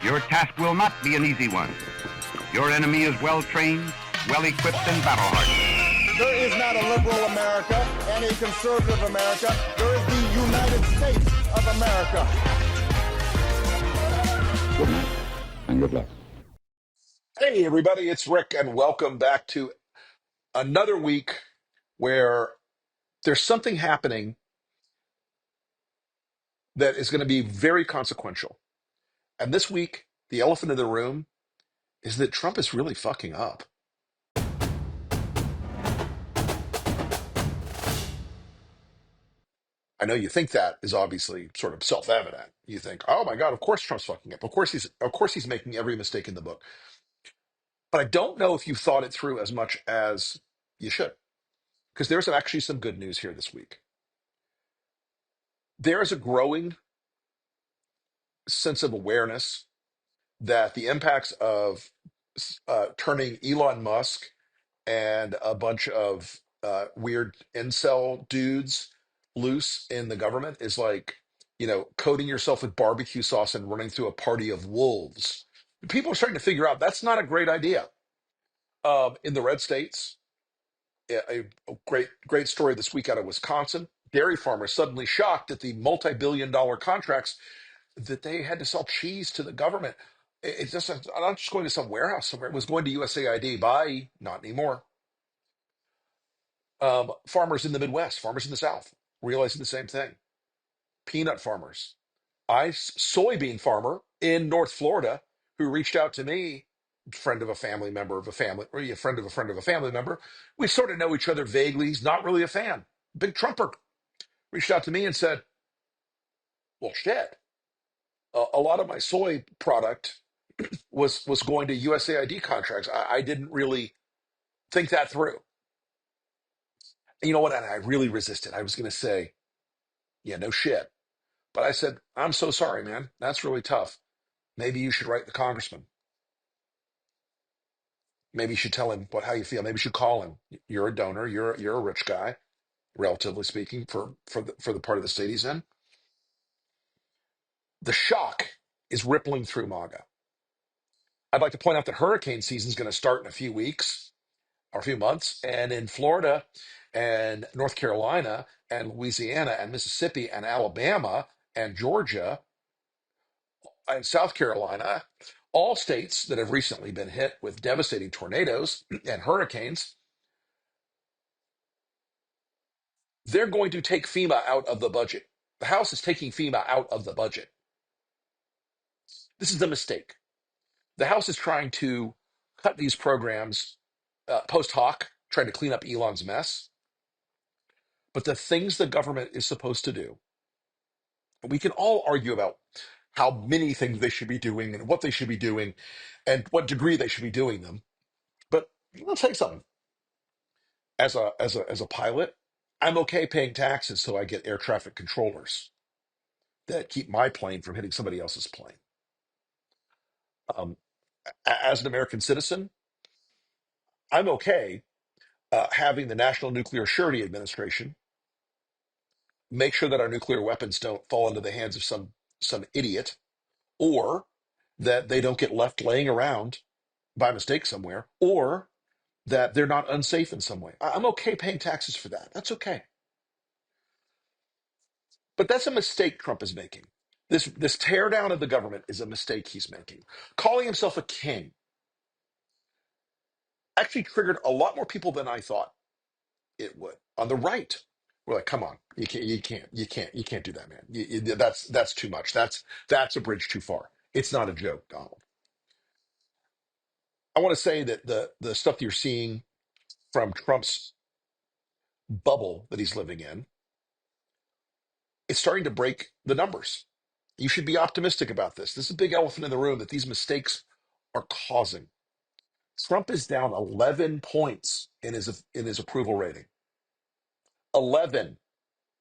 Your task will not be an easy one. Your enemy is well trained, well equipped, and battle hardened. There is not a liberal America and a conservative America. There is the United States of America. Good night and good luck. Hey, everybody, it's Rick, and welcome back to another week where there's something happening that is going to be very consequential. And this week, the elephant in the room is that Trump is really fucking up. I know you think that is obviously sort of self-evident. You think, oh my God, of course Trump's fucking up. Of course he's making every mistake in the book. But I don't know if you thought it through as much as you should, because there's actually some good news here this week. There is a growing sense of awareness that the impacts of turning Elon Musk and a bunch of weird incel dudes loose in the government is like, coating yourself with barbecue sauce and running through a party of wolves. People are starting to figure out that's not a great idea. In the red states, a great story this week out of Wisconsin. Dairy farmers suddenly shocked at the multi-billion-dollar contracts that they had to sell cheese to the government. It's just not just going to some warehouse somewhere. It was going to USAID. Bye, not anymore. Farmers in the Midwest, farmers in the South, realizing the same thing. Peanut farmers. Soybean farmer in North Florida who reached out to me, friend of a family member of a family, or a friend of a family member. We sort of know each other vaguely. He's not really a fan. Big Trumper reached out to me and said, "Well, shit. A lot of my soy product was going to USAID contracts. I didn't really think that through." And you know what? And I really resisted. I was going to say, "Yeah, no shit." But I said, "I'm so sorry, man. That's really tough. Maybe you should write the congressman. Maybe you should tell him how you feel. Maybe you should call him. You're a donor. You're a rich guy, relatively speaking, for the part of the state he's in." The shock is rippling through MAGA. I'd like to point out that hurricane season is going to start in a few weeks or a few months, and in Florida and North Carolina and Louisiana and Mississippi and Alabama and Georgia and South Carolina, all states that have recently been hit with devastating tornadoes and hurricanes, they're going to take FEMA out of the budget. The House is taking FEMA out of the budget. This is a mistake. The House is trying to cut these programs post hoc, trying to clean up Elon's mess. But the things the government is supposed to do, we can all argue about how many things they should be doing and what they should be doing and what degree they should be doing them. But I'll tell you something. As a pilot, I'm okay paying taxes so I get air traffic controllers that keep my plane from hitting somebody else's plane. Um, as an American citizen, I'm okay having the National Nuclear Surety Administration make sure that our nuclear weapons don't fall into the hands of some idiot, or that they don't get left laying around by mistake somewhere, or that they're not unsafe in some way. I'm okay paying taxes for that. That's okay. But that's a mistake Trump is making. This tear down of the government is a mistake he's making. Calling himself a king actually triggered a lot more people than I thought it would. On the right, we're like, "Come on, you can't do that, man. That's too much. That's a bridge too far. It's not a joke, Donald." I want to say that the stuff that you're seeing from Trump's bubble that he's living in, it's starting to break the numbers. You should be optimistic about this. This is a big elephant in the room that these mistakes are causing. Trump is down 11 points in his approval rating. 11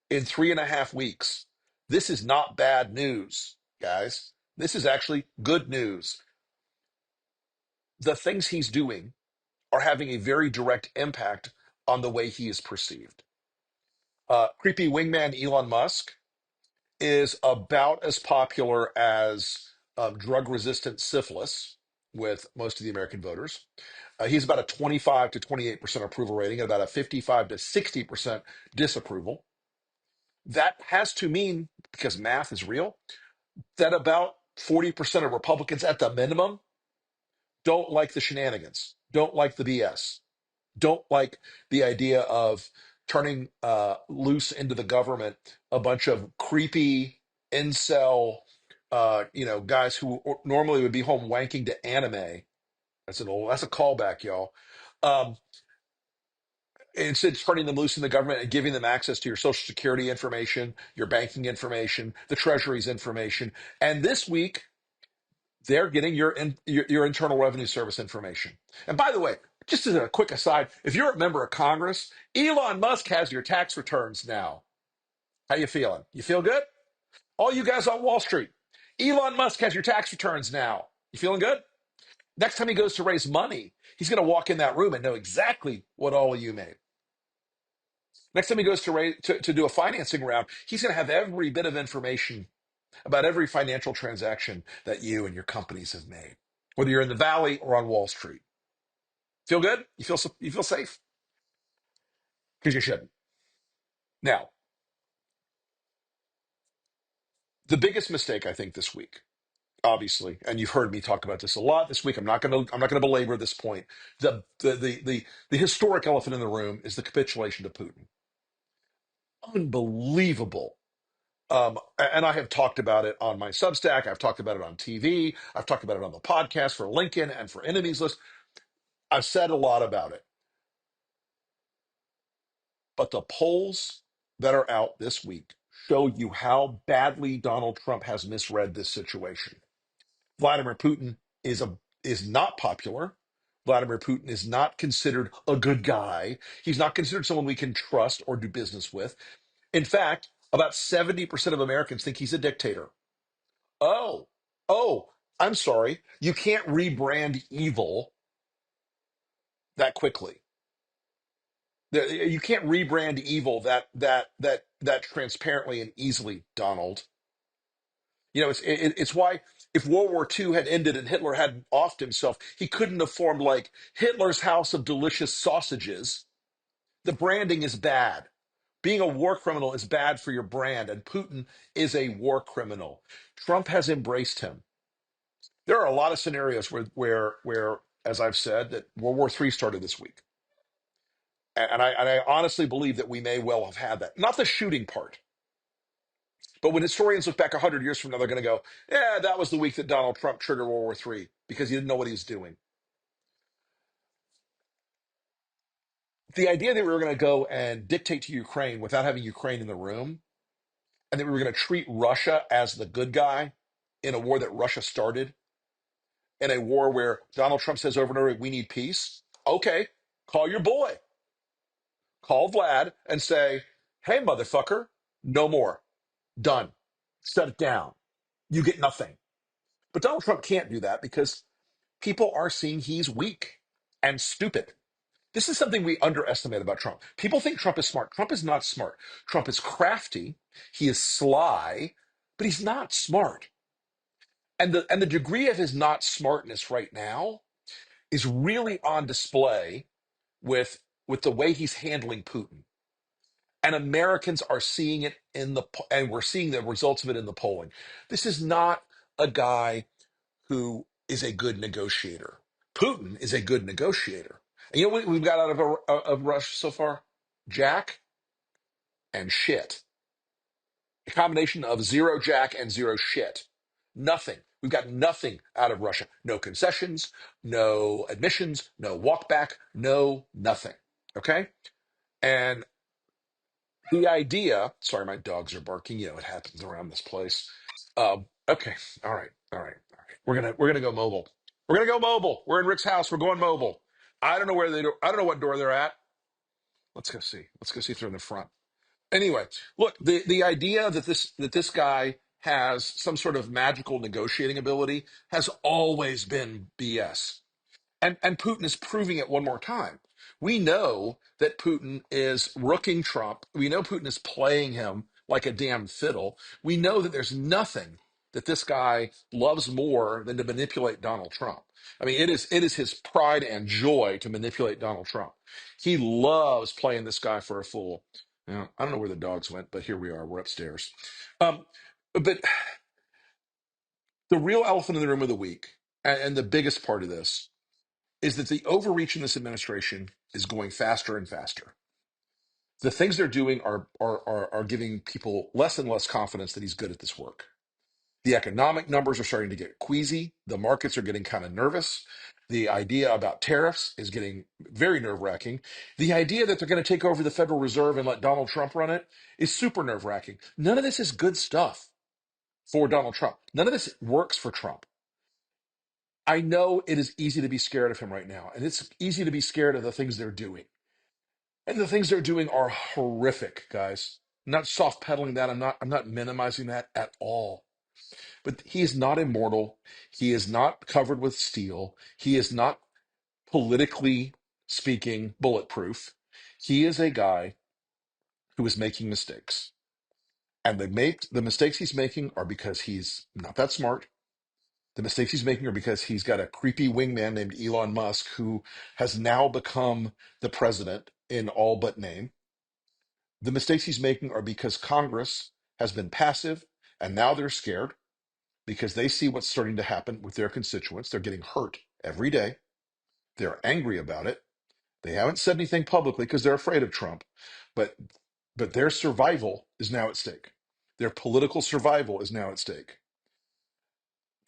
in 3.5 weeks. This is not bad news, guys. This is actually good news. The things he's doing are having a very direct impact on the way he is perceived. Creepy wingman Elon Musk is about as popular as drug-resistant syphilis with most of the American voters. He's about a 25 to 28% approval rating and about a 55 to 60% disapproval. That has to mean, because math is real, that about 40% of Republicans at the minimum don't like the shenanigans, don't like the BS, don't like the idea of turning loose into the government a bunch of creepy incel, guys who normally would be home wanking to anime. That's a callback, y'all. Um, Instead, turning them loose in the government and giving them access to your social security information, your banking information, the Treasury's information, and this week they're getting your Internal Revenue Service information. And by the way, just as a quick aside, if you're a member of Congress, Elon Musk has your tax returns now. How you feeling? You feel good? All you guys on Wall Street, Elon Musk has your tax returns now. You feeling good? Next time he goes to raise money, he's going to walk in that room and know exactly what all of you made. Next time he goes to do a financing round, he's going to have every bit of information about every financial transaction that you and your companies have made, whether you're in the Valley or on Wall Street. Feel good? You feel safe? Because you shouldn't. Now, the biggest mistake I think this week, obviously, and you've heard me talk about this a lot this week. I'm not going to belabor this point. The historic elephant in the room is the capitulation to Putin. Unbelievable. And I have talked about it on my Substack. I've talked about it on TV. I've talked about it on the podcast for Lincoln and for Enemies List. I've said a lot about it. But the polls that are out this week show you how badly Donald Trump has misread this situation. Vladimir Putin is not popular. Vladimir Putin is not considered a good guy. He's not considered someone we can trust or do business with. In fact, about 70% of Americans think he's a dictator. Oh, oh, I'm sorry. You can't rebrand evil that quickly. You can't rebrand evil that transparently and easily, Donald. It's why if World War II had ended and Hitler hadn't offed himself, he couldn't have formed like Hitler's House of Delicious Sausages. The branding is bad. Being a war criminal is bad for your brand, and Putin is a war criminal. Trump has embraced him. There are a lot of scenarios where, as I've said, that World War III started this week. And I honestly believe that we may well have had that. Not the shooting part, but when historians look back 100 years from now, they're going to go, yeah, that was the week that Donald Trump triggered World War III because he didn't know what he was doing. The idea that we were going to go and dictate to Ukraine without having Ukraine in the room, and that we were going to treat Russia as the good guy in a war that Russia started, in a war where Donald Trump says over and over, we need peace. Okay, call your boy. Call Vlad and say, hey, motherfucker, no more. Done. Shut it down. You get nothing. But Donald Trump can't do that because people are seeing he's weak and stupid. This is something we underestimate about Trump. People think Trump is smart. Trump is not smart. Trump is crafty. He is sly, but he's not smart. And the degree of his not smartness right now is really on display with the way he's handling Putin. And Americans are seeing it and we're seeing the results of it in the polling. This is not a guy who is a good negotiator. Putin is a good negotiator. And you know what we've got out of Russia so far? Jack and shit. A combination of zero jack and zero shit. Nothing. We've got nothing out of Russia. No concessions, no admissions, no walkback, no nothing. Okay? And the idea, sorry, my dogs are barking. It happens around this place. Okay, all right. We're gonna go mobile. We're gonna go mobile. We're in Rick's house. We're going mobile. I don't know I don't know what door they're at. Let's go see. Let's go see if they're in the front. Anyway, look, the idea that this guy has some sort of magical negotiating ability has always been BS. And Putin is proving it one more time. We know that Putin is rooking Trump. We know Putin is playing him like a damn fiddle. We know that there's nothing that this guy loves more than to manipulate Donald Trump. I mean, it is his pride and joy to manipulate Donald Trump. He loves playing this guy for a fool. Now, I don't know where the dogs went, but here we are. We're upstairs. But the real elephant in the room of the week, and the biggest part of this, is that the overreach in this administration is going faster and faster. The things they're doing are giving people less and less confidence that he's good at this work. The economic numbers are starting to get queasy. The markets are getting kind of nervous. The idea about tariffs is getting very nerve wracking. The idea that they're going to take over the Federal Reserve and let Donald Trump run it is super nerve wracking. None of this is good stuff for Donald Trump. None of this works for Trump. I know it is easy to be scared of him right now, and it's easy to be scared of the things they're doing. And the things they're doing are horrific, guys. I'm not soft pedaling that. I'm not minimizing that at all. But he is not immortal. He is not covered with steel. He is not politically speaking bulletproof. He is a guy who is making mistakes. And the mistakes he's making are because he's not that smart. The mistakes he's making are because he's got a creepy wingman named Elon Musk who has now become the president in all but name. The mistakes he's making are because Congress has been passive and now they're scared because they see what's starting to happen with their constituents. They're getting hurt every day. They're angry about it. They haven't said anything publicly because they're afraid of Trump, but their survival is now at stake. Their political survival is now at stake.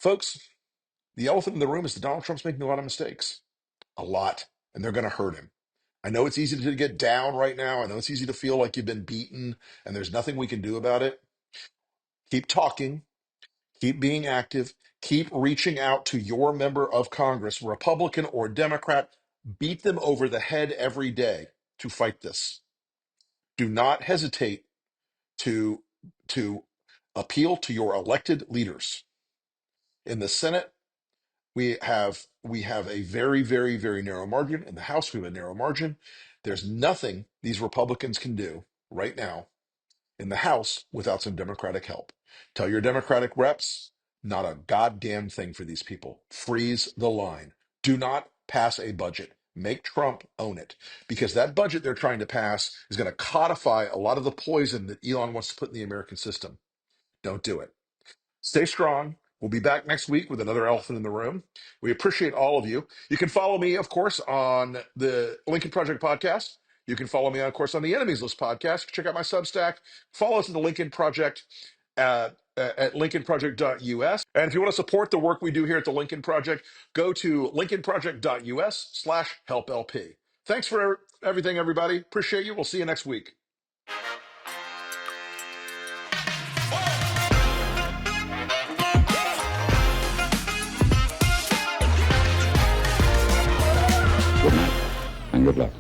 Folks, the elephant in the room is that Donald Trump's making a lot of mistakes. A lot. And they're going to hurt him. I know it's easy to get down right now. I know it's easy to feel like you've been beaten and there's nothing we can do about it. Keep talking. Keep being active. Keep reaching out to your member of Congress, Republican or Democrat. Beat them over the head every day to fight this. Do not hesitate to, to appeal to your elected leaders. In the Senate, we have a very, very, very narrow margin. In the House, we have a narrow margin. There's nothing these Republicans can do right now in the House without some Democratic help. Tell your Democratic reps, not a goddamn thing for these people. Freeze the line. Do not pass a budget. Make Trump own it. Because that budget they're trying to pass is going to codify a lot of the poison that Elon wants to put in the American system. Don't do it. Stay strong. We'll be back next week with another elephant in the room. We appreciate all of you. You can follow me, of course, on the Lincoln Project podcast. You can follow me, of course, on the Enemies List podcast. Check out my Substack. Follow us at the Lincoln Project at lincolnproject.us. And if you want to support the work we do here at the Lincoln Project, go to lincolnproject.us/helplp. Thanks for everything, everybody. Appreciate you. We'll see you next week. Good night and good luck.